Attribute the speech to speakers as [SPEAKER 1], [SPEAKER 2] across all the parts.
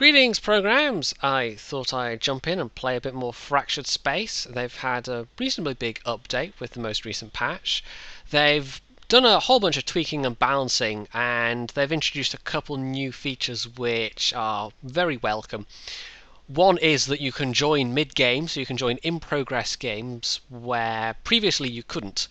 [SPEAKER 1] Greetings, programs! I thought I'd jump in and play a bit more Fractured Space. They've had a reasonably big update with the most recent patch. They've done a whole bunch of tweaking and balancing, and they've introduced a couple new features which are very welcome. One is that you can join mid-game, so you can join in-progress games where previously you couldn't.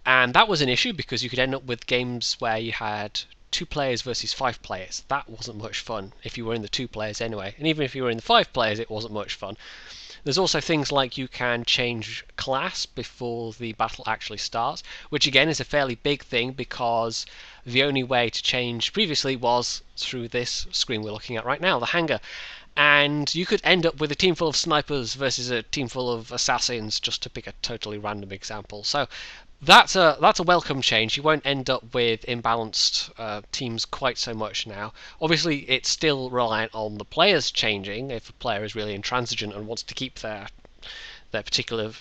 [SPEAKER 1] And that was an issue because you could end up with games where you had 2 players versus 5 players. That wasn't much fun if you were in the 2 players anyway. And even if you were in the 5 players, it wasn't much fun. There's also things like you can change class before the battle actually starts, which again is a fairly big thing because the only way to change previously was through this screen we're looking at right now, the hangar. And you could end up with a team full of snipers versus a team full of assassins, just to pick a totally random example. So that's a welcome change. You won't end up with imbalanced teams quite so much now. Obviously, it's still reliant on the players changing. If a player is really intransigent and wants to keep their particular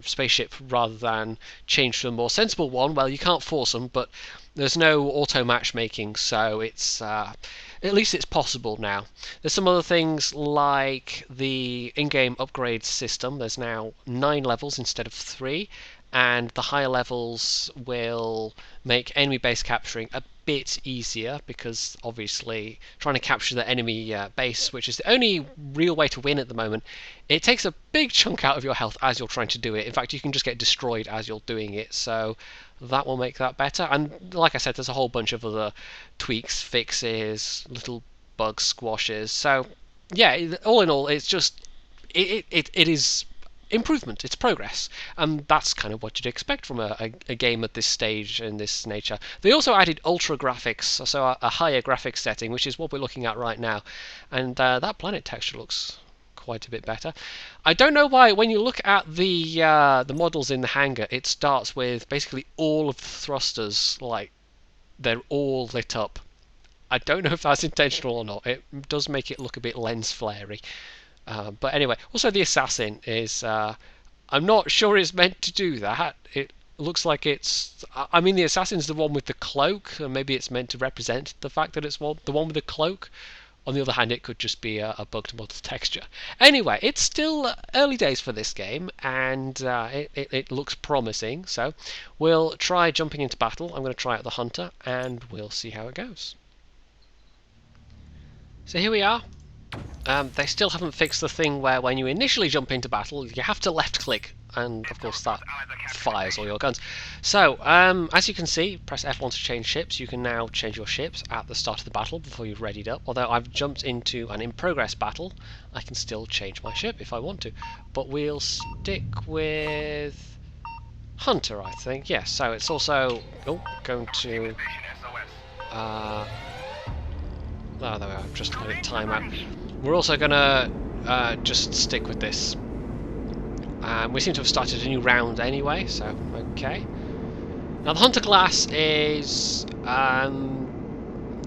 [SPEAKER 1] spaceship rather than change to a more sensible one, well, you can't force them, but there's no auto matchmaking, so it's at least it's possible now. There's some other things like the in-game upgrade system. There's now 9 levels instead of 3, and the higher levels will make enemy base capturing a bit easier because obviously trying to capture the enemy base, which is the only real way to win at the moment, it takes a big chunk out of your health as you're trying to do it. In fact, you can just get destroyed as you're doing it, so that will make that better. And like I said, there's a whole bunch of other tweaks, fixes, little bug squashes. So yeah, all in all, it's just it is improvement, it's progress, and that's kind of what you'd expect from a game at this stage in this nature. They also added ultra graphics, so a higher graphics setting, which is what we're looking at right now, and that planet texture looks quite a bit better. I don't know why when you look at the models in the hangar, it starts with basically all of the thrusters, like they're all lit up. I don't know if that's intentional or not. It does make it look a bit lens flary. But anyway, also the assassin is, I'm not sure it's meant to do that. It looks like it's, I mean the assassin's the one with the cloak, and maybe it's meant to represent the fact that it's the one with the cloak. On the other hand, it could just be a bugged model texture. Anyway, it's still early days for this game, and it looks promising, so we'll try jumping into battle. I'm going to try out the hunter, and we'll see how it goes. So here we are. They still haven't fixed the thing where when you initially jump into battle, you have to left click, and of course that fires all your guns. So, as you can see, press F1 to change ships. You can now change your ships at the start of the battle before you've readied up. Although I've jumped into an in-progress battle, I can still change my ship if I want to. But we'll stick with Hunter, I think. Yes, so it's also going to... oh, there we are, just let it time out. We're also going to just stick with this. We seem to have started a new round anyway, so okay. Now the Hunter class is...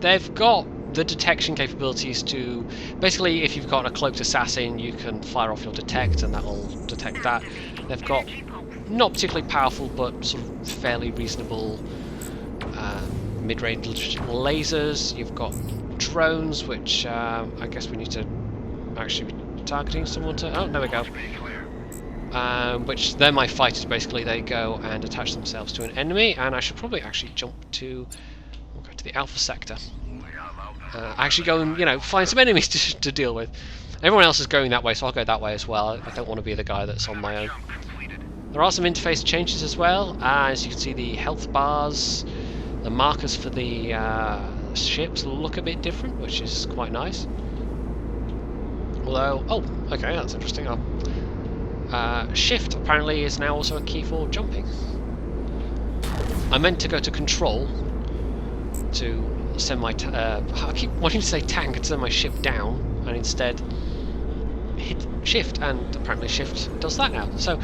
[SPEAKER 1] they've got the detection capabilities to... Basically, if you've got a cloaked assassin, you can fire off your detect and that'll detect that. They've got not particularly powerful, but sort of fairly reasonable mid-range lasers. You've got drones, which I guess we need to actually be targeting someone to... Oh, there we go. Which they're my fighters, basically. They go and attach themselves to an enemy, and I should probably actually jump to... We'll go to the Alpha sector. Actually go and, you know, find some enemies to deal with. Everyone else is going that way, so I'll go that way as well. I don't want to be the guy that's on my own. There are some interface changes as well. As you can see, the health bars, the markers for the ships look a bit different, which is quite nice. Although, oh, okay, that's interesting. Shift apparently is now also a key for jumping. I meant to go to control to send my... I keep wanting to say tank and send my ship down, and instead hit shift, and apparently shift does that now. So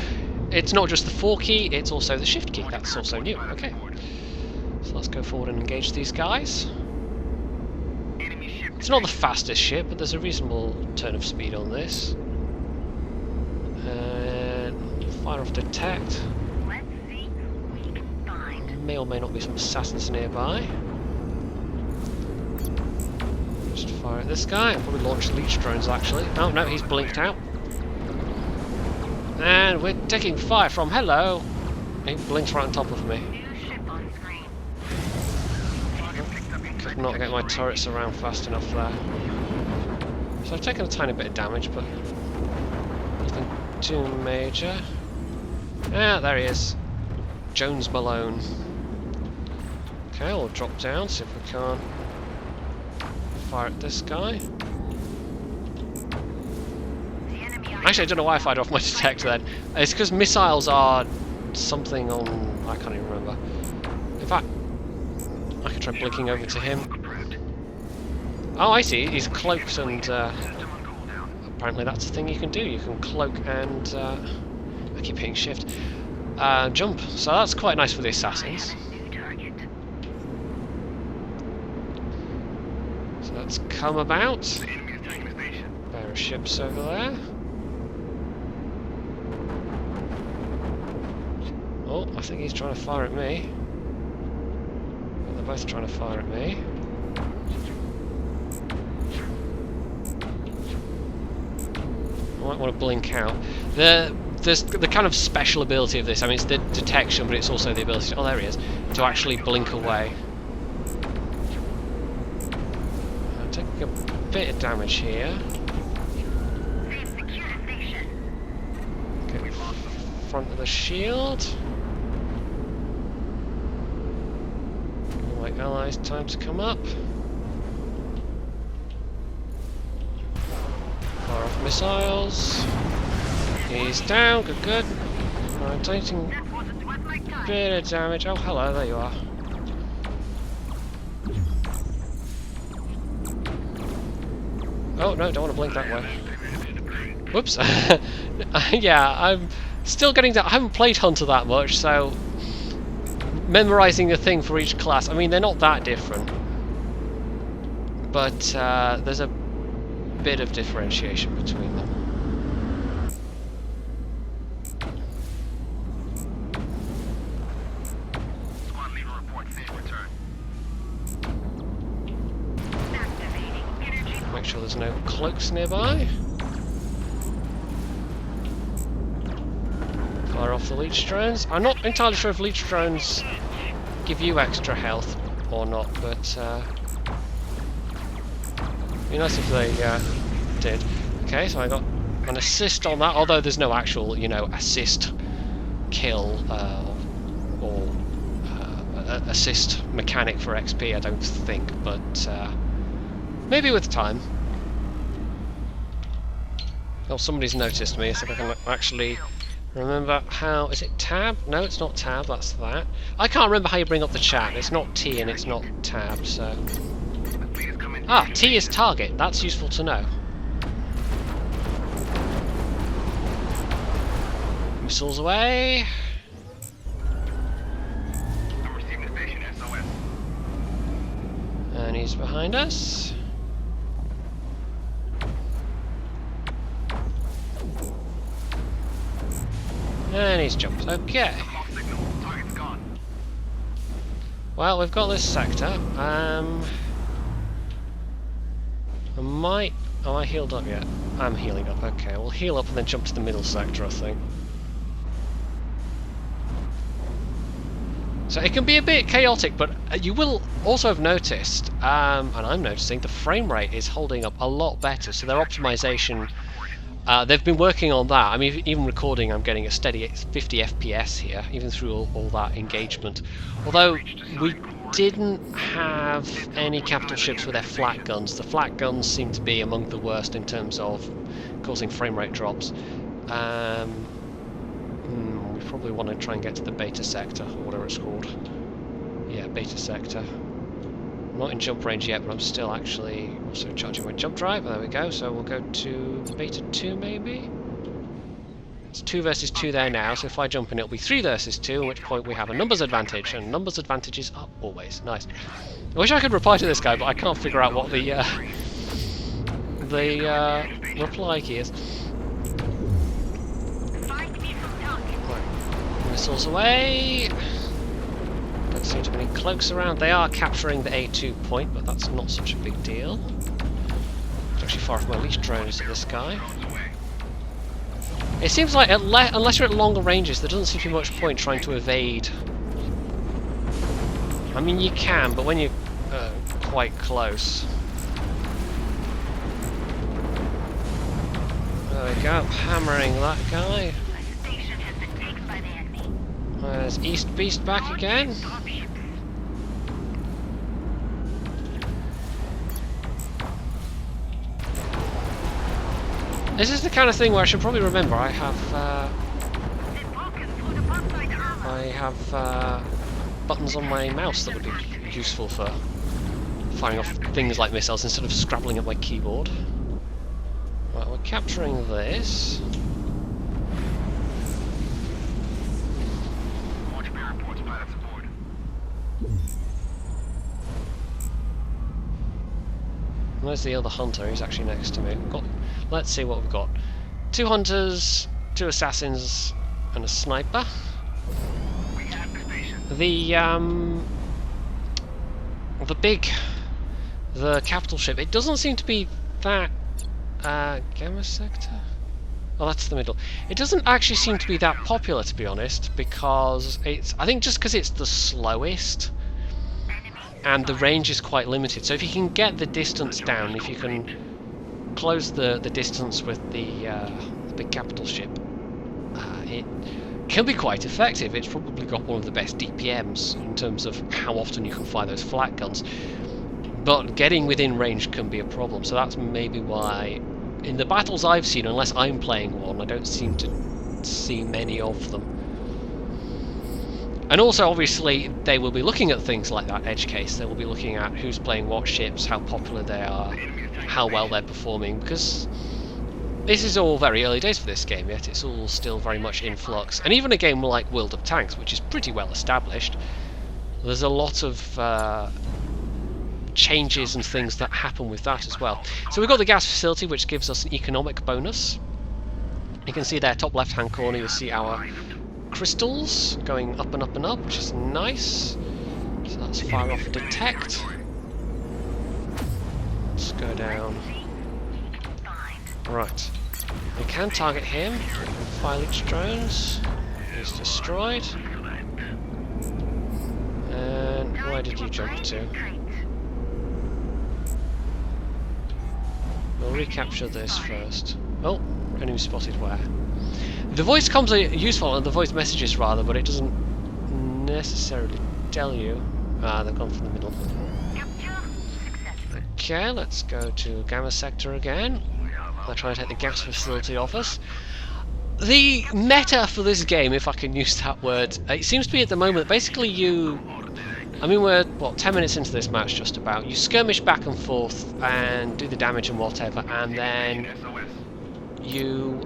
[SPEAKER 1] it's not just the 4 key, it's also the shift key. That's also new. Okay. So let's go forward and engage these guys. It's not the fastest ship, but there's a reasonable turn of speed on this. Fire off detect. May or may not be some assassins nearby. Just fire at this guy. I'll probably launch leech drones actually. Oh no, he's blinked out. And we're taking fire from hello. He blinks right on top of me. Could not get my turrets around fast enough there. So I've taken a tiny bit of damage, but nothing too major. Ah, there he is. Jones Malone. Okay, we'll drop down, see if we can't fire at this guy. Actually, I don't know why I fired off my detector then. It's because missiles are something on... I can't even remember. In fact, I could try blinking over to him. Oh, I see. He's cloaked and... apparently that's the thing you can do. You can cloak and... I keep hitting shift. Jump. So that's quite nice for the assassins. So let's come about. Pair of ships over there. Oh, I think he's trying to fire at me. Well, they're both trying to fire at me. I might want to blink out. There's the kind of special ability of this. I mean, it's the detection, but it's also the ability to, oh, there he is, to actually blink away. I'm taking a bit of damage here. Get in front of the shield. Give my allies time to come up. Fire off missiles. He's down, good, good. I'm taking a bit of damage. Oh, hello, there you are. Oh, no, don't want to blink that way. Whoops. Yeah, I'm still getting to... I haven't played Hunter that much, so... memorising a thing for each class. I mean, they're not that different. But there's a bit of differentiation between them. Make sure there's no cloaks nearby. Fire off the leech drones. I'm not entirely sure if leech drones give you extra health or not, but it'd be nice if they did. Okay, so I got an assist on that, although there's no actual, you know, assist kill or assist mechanic for XP, I don't think, but maybe with time. Oh, somebody's noticed me, so I can actually remember how... Is it tab? No, it's not tab, that's that. I can't remember how you bring up the chat. It's not T and it's not tab, so... Ah, T is target. That's useful to know. Missiles away. And he's behind us. And he's jumped. Okay. Well, we've got this sector. I might... Oh, I healed up yet? I'm healing up. Okay, we'll heal up and then jump to the middle sector, I think. So it can be a bit chaotic, but you will also have noticed, and I'm noticing, the frame rate is holding up a lot better. So their optimization... they've been working on that. I mean, even recording, I'm getting a steady 50 FPS here, even through all that engagement. Although, we didn't have any capital ships with their flat guns. The flat guns seem to be among the worst in terms of causing frame rate drops. We probably want to try and get to the beta sector, or whatever it's called. Yeah, beta sector. I'm not in jump range yet, but I'm still actually also charging my jump drive. There we go. So we'll go to beta 2 maybe? It's 2 versus 2 there now, so if I jump in it'll be 3 versus 2, at which point we have a numbers advantage, and numbers advantages are always nice. I wish I could reply to this guy, but I can't figure out what the reply key is. Right. Missiles away. Don't seem to be any cloaks around. They are capturing the A2 point, but that's not such a big deal. too far off my leash drones at this guy. It seems like, unless you're at longer ranges, there doesn't seem to be much point trying to evade. I mean, you can, but when you're quite close. There we go, hammering that guy. There's East Beast back again. This is the kind of thing where I should probably remember I have buttons on my mouse that would be useful for firing off things like missiles instead of scrabbling at my keyboard. Right, we're capturing this. Where's the other hunter? He's actually next to me. Let's see what we've got. 2 hunters, 2 assassins, and a sniper. The capital ship. It doesn't seem to be that Gamma sector. Oh, that's the middle. It doesn't actually seem to be that popular, to be honest, because I think just because it's the slowest. And the range is quite limited, so if you can get the distance down, if you can close the distance with the big capital ship, it can be quite effective. It's probably got one of the best DPMs in terms of how often you can fire those flat guns, but getting within range can be a problem, so that's maybe why, in the battles I've seen, unless I'm playing one, I don't seem to see many of them. And also, obviously, they will be looking at things like that edge case. They will be looking at who's playing what ships, how popular they are, how well they're performing, because this is all very early days for this game, yet it's all still very much in flux. And even a game like World of Tanks, which is pretty well established, there's a lot of changes and things that happen with that as well. So we've got the gas facility, which gives us an economic bonus. You can see there, top left-hand corner, you'll see our crystals going up and up and up, which is nice. So let's fire off a detect. Let's go down. Right. We can target him. Fire leech drones. He's destroyed. And where did you jump to? We'll recapture this first. Oh, enemy spotted where? The voice comms are useful, and the voice messages rather, but it doesn't necessarily tell you. Ah, they've gone from the middle. Okay, let's go to Gamma Sector again. They're trying to take the gas facility off us. The meta for this game, if I can use that word, it seems to be at the moment, basically I mean, we're, what, 10 minutes into this match just about. You skirmish back and forth and do the damage and whatever, and then you,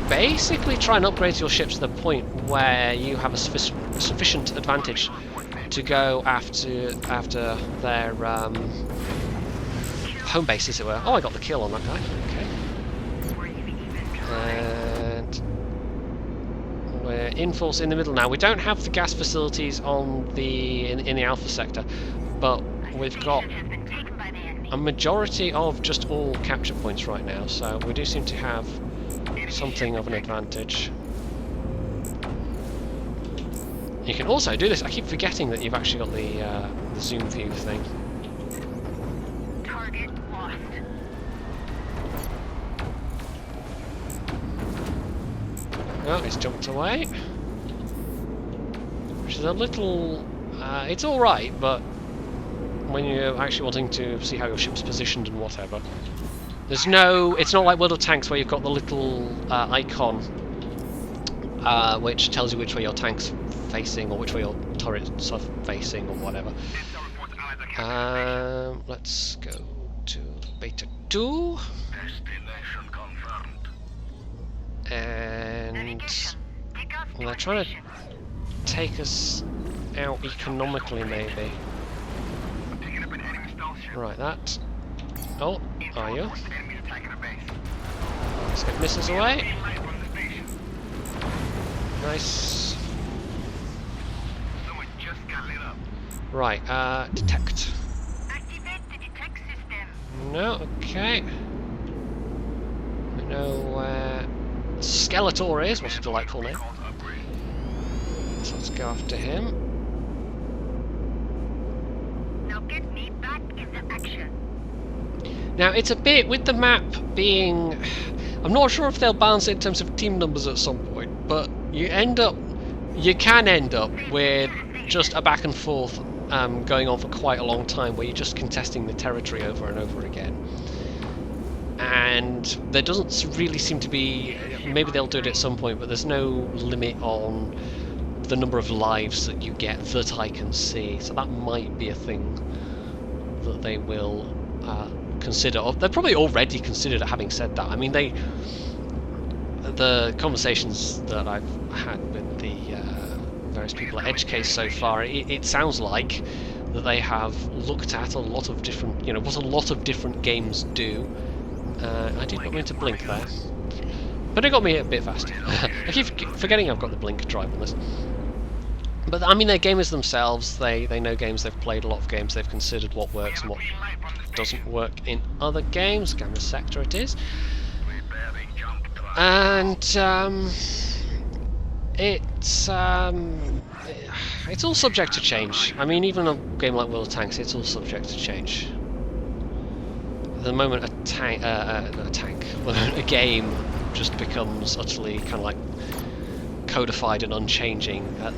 [SPEAKER 1] basically try and upgrade your ships to the point where you have a sufficient advantage to go after their home base, as it were. Oh, I got the kill on that guy. Okay. And we're in force in the middle now. We don't have the gas facilities on in the Alpha sector, but we've got a majority of just all capture points right now, so we do seem to have something of an advantage. You can also do this. I keep forgetting that you've actually got the zoom view thing.
[SPEAKER 2] Target lost.
[SPEAKER 1] Oh, he's jumped away. Which is a little... it's alright, but when you're actually wanting to see how your ship's positioned and whatever, there's no... It's not like World of Tanks where you've got the little icon which tells you which way your tank's facing or which way your turret's are facing or whatever. Let's go to Beta 2. And well, they're trying to take us out economically, maybe. Right, that. Oh, are you? Let's get missiles away. Nice. Right, detect.
[SPEAKER 2] Activate the detect
[SPEAKER 1] No, okay. We know where Skeletor is, what a delightful name. So let's go after him.
[SPEAKER 2] Now get me back into action.
[SPEAKER 1] Now it's a bit, with the map being... I'm not sure if they'll balance it in terms of team numbers at some point, but you can end up with just a back and forth going on for quite a long time, where you're just contesting the territory over and over again. And there doesn't really seem to be... Maybe they'll do it at some point, but there's no limit on the number of lives that you get that I can see. So that might be a thing that they will consider. They've probably already considered it, having said that. I mean, the conversations that I've had with the various people at EdgeCase so far, it sounds like that they have looked at a lot of different, what a lot of different games do. I did not mean to blink there, but it got me a bit faster. I keep forgetting I've got the blink drive on this. But I mean, they're gamers themselves. They know games. They've played a lot of games. They've considered what works and what doesn't work in other games. Gamma Sector it is. And it's all subject to change. I mean, even a game like World of Tanks, it's all subject to change. The moment a game just becomes utterly kind of like codified and unchanging, at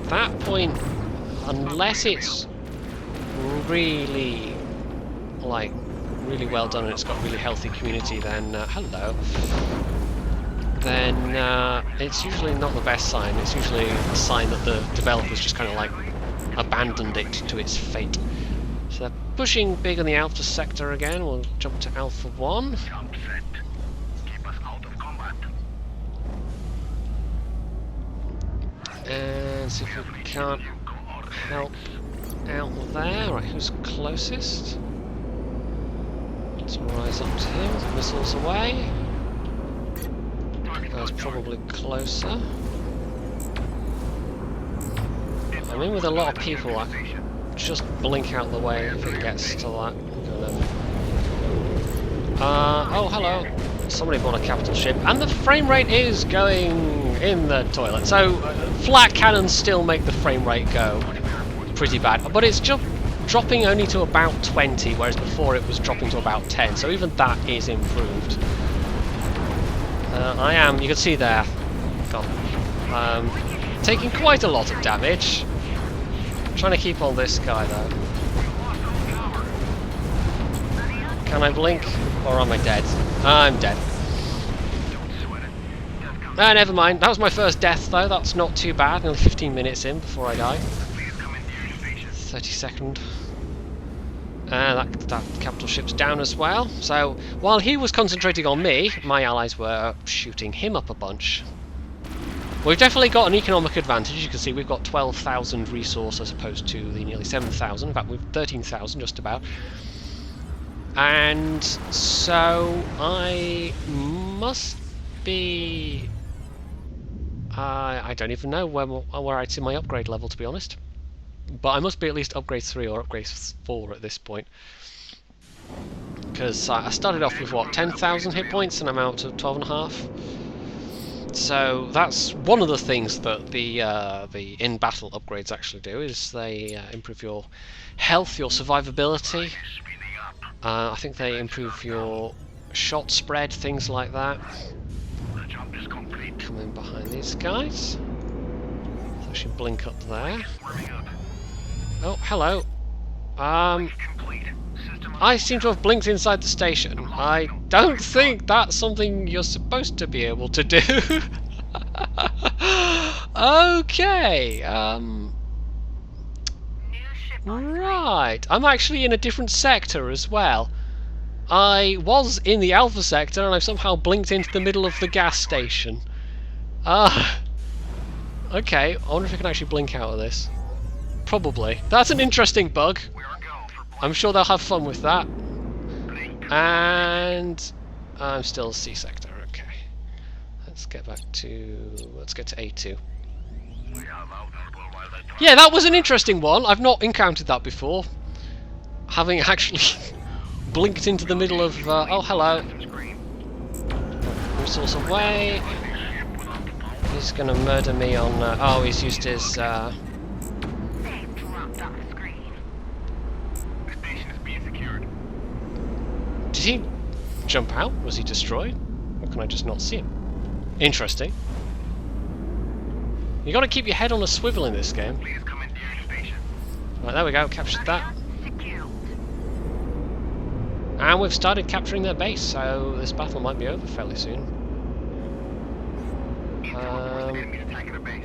[SPEAKER 1] that point, unless it's really well done and it's got a really healthy community, then then it's usually not the best sign. It's usually a sign that the developers just kind of like abandoned it to its fate. So they're pushing big on the Alpha sector again. We'll jump to Alpha 1.
[SPEAKER 2] Jump set. Keep us out of combat.
[SPEAKER 1] And see if we can't help out there. Right, who's closest? Let's rise up to him. Missiles away. That's probably closer. I'm in with a lot of people. I can just blink out the way if it gets to that kind of... oh, hello. Somebody bought a capital ship, and the frame rate is going in the toilet. So, flat cannons still make the frame rate go pretty bad, but it's just dropping only to about 20, whereas before it was dropping to about 10, so even that is improved. You can see there, taking quite a lot of damage. Trying to keep on this guy though. Can I blink, or am I dead? I'm dead. Never mind. That was my first death though. That's not too bad. Only 15 minutes in before I die. 30-second. That capital ship's down as well. So while he was concentrating on me, my allies were shooting him up a bunch. We've definitely got an economic advantage. You can see we've got 12,000 resource as opposed to the nearly 7,000. In fact, we've 13,000 just about. And so I must be... I don't even know where I'd see my upgrade level, to be honest. But I must be at least upgrade 3 or upgrade 4 at this point. Because I started off with, what, 10,000 hit points, and I'm out to 12.5. So that's one of the things that the in-battle upgrades actually do, is they improve your health, your survivability. I think they improve your shot spread, things like that. Come in behind these guys. So I should blink up there. Oh, hello. I seem to have blinked inside the station. I don't think that's something you're supposed to be able to do. Okay. Right. I'm actually in a different sector as well. I was in the Alpha sector and I've somehow blinked into the middle of the gas station. Okay. I wonder if I can actually blink out of this. Probably. That's an interesting bug. I'm sure they'll have fun with that. And I'm still C sector, okay. Let's get to A2. Yeah, that was an interesting one. I've not encountered that before. Having actually blinked into the middle of... oh, hello. Missiles away. He's gonna murder me on... oh, he's used his...
[SPEAKER 2] They've dropped off the screen. The station is being secured.
[SPEAKER 1] Did he jump out? Was he destroyed? Or can I just not see him? Interesting. You gotta keep your head on a swivel in this game.
[SPEAKER 2] Please commandeer the station.
[SPEAKER 1] Right, there we go, captured that.
[SPEAKER 2] Secured.
[SPEAKER 1] And we've started capturing their base, so this battle might be over fairly soon.
[SPEAKER 2] Enemies attacking the base.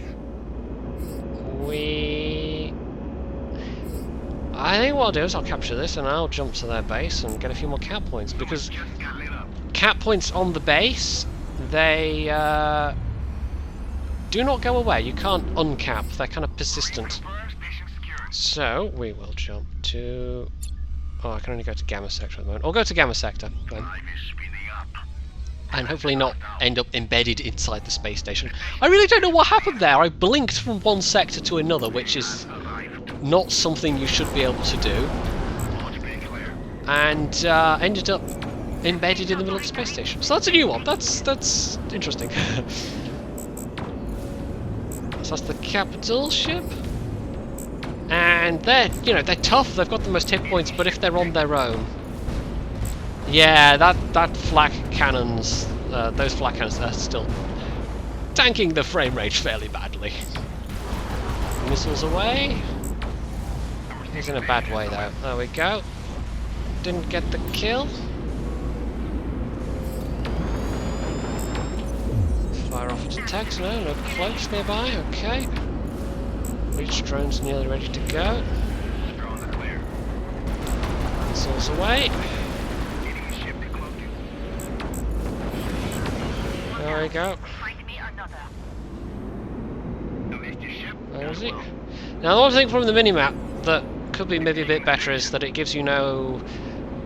[SPEAKER 1] I think what I'll do is I'll capture this and I'll jump to their base and get a few more cap points, because
[SPEAKER 2] Just got lit up.
[SPEAKER 1] cap points on the base, they do not go away. You can't uncap, they're kind of persistent.
[SPEAKER 2] Station secured.
[SPEAKER 1] So we will jump to... oh, I can only go to Gamma Sector at the moment. I'll go to Gamma Sector then.
[SPEAKER 2] Drive is speeding up.
[SPEAKER 1] And hopefully not end up embedded inside the space station. I really don't know what happened there. I blinked from one sector to another, which is not something you should be able to do,
[SPEAKER 2] Launch being clear.
[SPEAKER 1] and ended up embedded in the middle of the space station. So that's a new one. That's interesting. So that's the capital ship, and they're tough. They've got the most hit points, but if they're on their own, yeah, that flak cannons, those flak cannons are still tanking the frame rate fairly badly. Missiles away. He's in a bad way though. There we go. Didn't get the kill. Fire off detect. No cloaks nearby. Okay. Reach drone's nearly ready to go.
[SPEAKER 2] Drones are clear.
[SPEAKER 1] Missiles away.
[SPEAKER 2] Getting the ship to cloaking.
[SPEAKER 1] There we go.
[SPEAKER 2] Find me another. You missed your ship?
[SPEAKER 1] Where is it?
[SPEAKER 2] Well,
[SPEAKER 1] Now the one thing from the minimap that could be maybe a bit better is that it gives you no...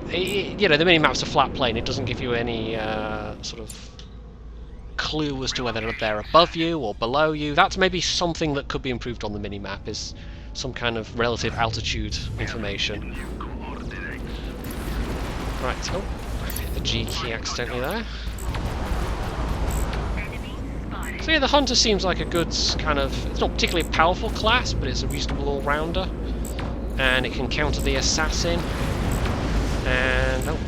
[SPEAKER 1] the minimap's a flat plane. It doesn't give you any sort of clue as to whether they're above you or below you. That's maybe something that could be improved on the minimap, is some kind of relative altitude information. Right, oh, I hit the G key accidentally there.
[SPEAKER 2] enemy spotted.
[SPEAKER 1] So yeah, the Hunter seems like a good kind of... it's not particularly a powerful class, but it's a reasonable all-rounder. And it can counter the Assassin. And... oh,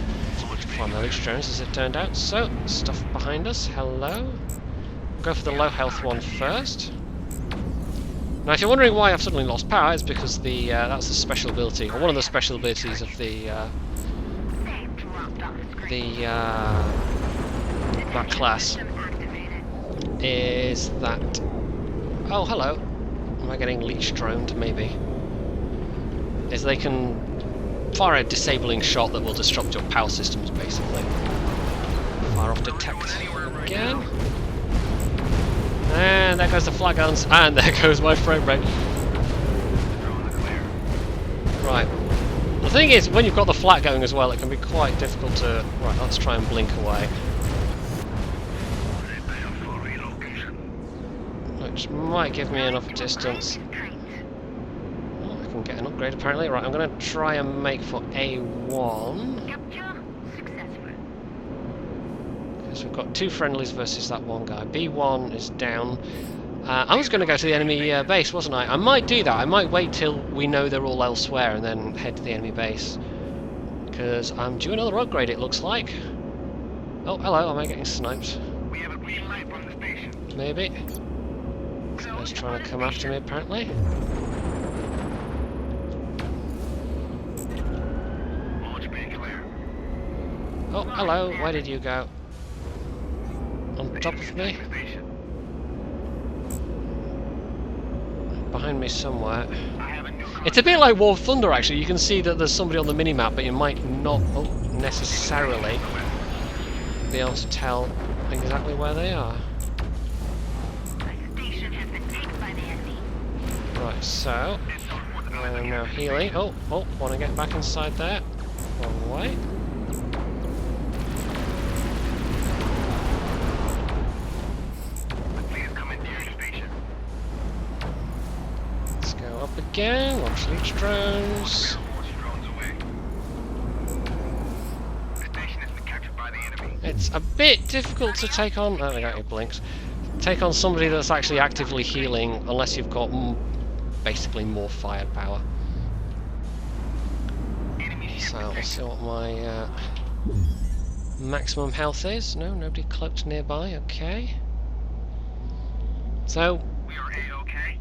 [SPEAKER 1] climb the Leech drones as it turned out. So, stuff behind us. Hello. Go for the low health one first. Now if you're wondering why I've suddenly lost power, it's because the that's the special ability, or one of the special abilities of the
[SPEAKER 2] They've dropped off the screen.
[SPEAKER 1] that class
[SPEAKER 2] System activated.
[SPEAKER 1] is that... oh, hello. Am I getting leech droned? Maybe. Is they can fire a disabling shot that will disrupt your power systems, basically. Fire off detect again. And there goes the flag guns, and there goes my frame rate.
[SPEAKER 2] Drones are clear.
[SPEAKER 1] Right. The thing is, when you've got the flat going as well, it can be quite difficult to... right, let's try and blink away.
[SPEAKER 2] Prepare for relocation.
[SPEAKER 1] Which might give me enough distance. Oh, I can get an upgrade apparently. Right, I'm going to try and make for A1.
[SPEAKER 2] Capture successful.
[SPEAKER 1] Because we've got two friendlies versus that one guy. B1 is down. I was going to go to the enemy base, wasn't I? I might do that. I might wait till we know they're all elsewhere and then head to the enemy base. Because I'm due another upgrade, it looks like. Oh, hello, am I getting sniped?
[SPEAKER 2] We have a green light from the station.
[SPEAKER 1] Maybe. He's trying to come after me, apparently.
[SPEAKER 2] Launch being clear.
[SPEAKER 1] Oh, hello, where did you go? On top of me?
[SPEAKER 2] Station.
[SPEAKER 1] Behind me somewhere.
[SPEAKER 2] I have a new
[SPEAKER 1] It's a bit like War of Thunder, actually. You can see that there's somebody on the minimap, but you might not necessarily be able to tell exactly where they are.
[SPEAKER 2] The station has been taken by the enemy.
[SPEAKER 1] Right, so... I'm now healing. Oh, want to get back inside there. Wrong way.
[SPEAKER 2] Please commandeer the station.
[SPEAKER 1] Let's go up again. Launch leech drones.
[SPEAKER 2] Launch drones away.
[SPEAKER 1] a bit difficult to take on. Oh, I got your blinks. Take on somebody that's actually actively healing, unless you've got basically more firepower. So let's see what my maximum health is. No, nobody cloaked nearby. Okay. So
[SPEAKER 2] We are A-okay.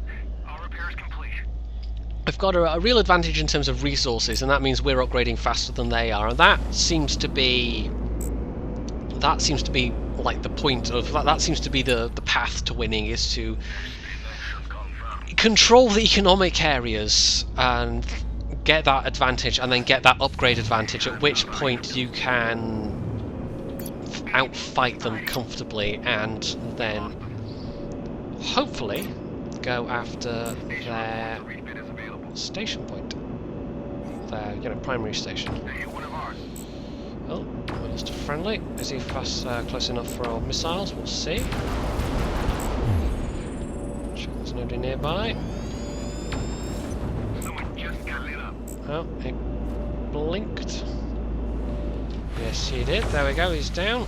[SPEAKER 2] All repairs complete.
[SPEAKER 1] I've got a real advantage in terms of resources, and that means we're upgrading faster than they are, and that seems to be like the point of that seems to be the path to winning, is to control the economic areas and get that advantage, and then get that upgrade advantage, at which point you can outfight them comfortably and then hopefully go after their station point, their primary station. Oh, we lost a friendly. Is he close enough for our missiles? We'll see. Check there's nobody nearby. Oh, he blinked. Yes, he did. There we go, he's down.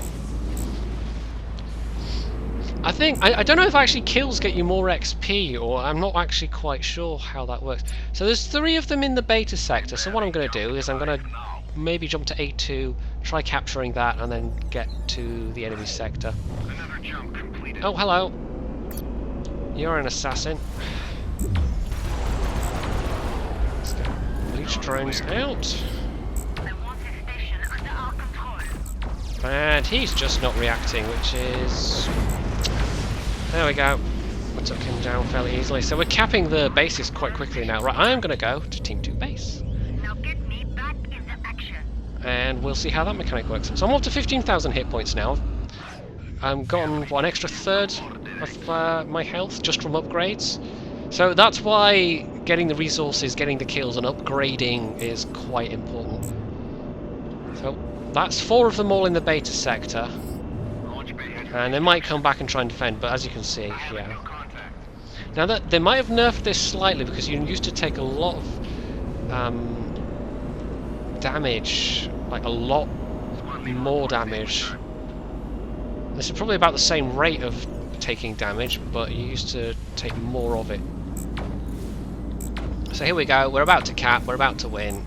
[SPEAKER 1] I think, I don't know if actually kills get you more XP, or I'm not actually quite sure how that works. So there's 3 of them in the beta sector, so what I'm going to do is I'm going to maybe jump to A2, try capturing that, and then get to the enemy sector. Oh, hello. You're an assassin. Let's get leech drones out. And he's just not reacting, which is... There we go. We took him down fairly easily. So we're capping the bases quite quickly now. Right, I'm going to go to Team 2 base.
[SPEAKER 2] Now get me back into action.
[SPEAKER 1] And we'll see how that mechanic works. So I'm up to 15,000 hit points now. I've gotten, what, an extra third of my health just from upgrades. So that's why getting the resources, getting the kills, and upgrading is quite important. So that's 4 of them all in the beta sector. And they might come back and try and defend, but as you can see, yeah. Now that they might have nerfed this slightly, because you used to take a lot of damage, like a lot more damage. This is probably about the same rate of taking damage, but you used to take more of it. So here we go, we're about to cap, we're about to win.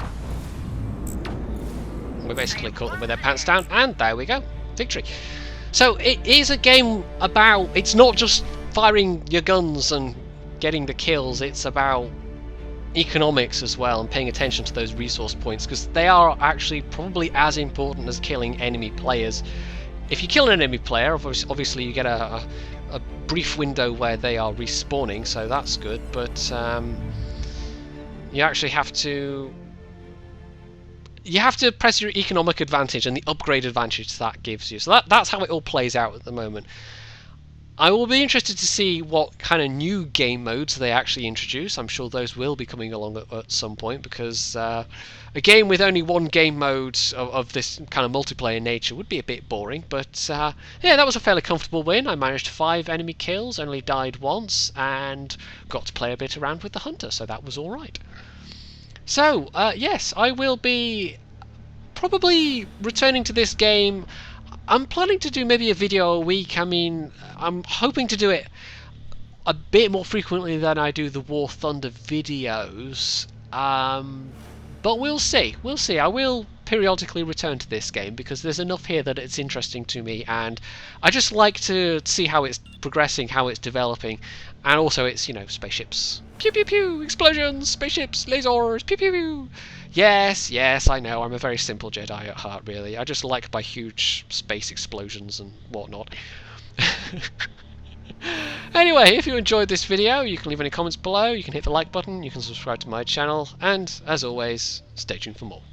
[SPEAKER 1] We basically caught them with their pants down, and there we go, victory. So it is a game about, it's not just firing your guns and getting the kills, it's about economics as well, and paying attention to those resource points, because they are actually probably as important as killing enemy players. If you kill an enemy player, obviously you get a brief window where they are respawning, so that's good, but you actually have to press your economic advantage and the upgrade advantage that gives you. So that's how it all plays out at the moment. I will be interested to see what kind of new game modes they actually introduce. I'm sure those will be coming along at some point, because a game with only one game mode of this kind of multiplayer nature would be a bit boring. But yeah, that was a fairly comfortable win. I managed 5 enemy kills, only died once, and got to play a bit around with the hunter, so that was alright. So, yes, I will be probably returning to this game. I'm planning to do maybe a video a week. I mean, I'm hoping to do it a bit more frequently than I do the War Thunder videos. But we'll see. We'll see. I will periodically return to this game, because there's enough here that it's interesting to me, and I just like to see how it's progressing, how it's developing, and also it's, you know, spaceships. Pew pew pew! Explosions! Spaceships! Lasers! Pew pew pew! Yes, yes, I know, I'm a very simple Jedi at heart, really. I just like my huge space explosions and whatnot. Anyway, if you enjoyed this video, you can leave any comments below, you can hit the like button, you can subscribe to my channel, and, as always, stay tuned for more.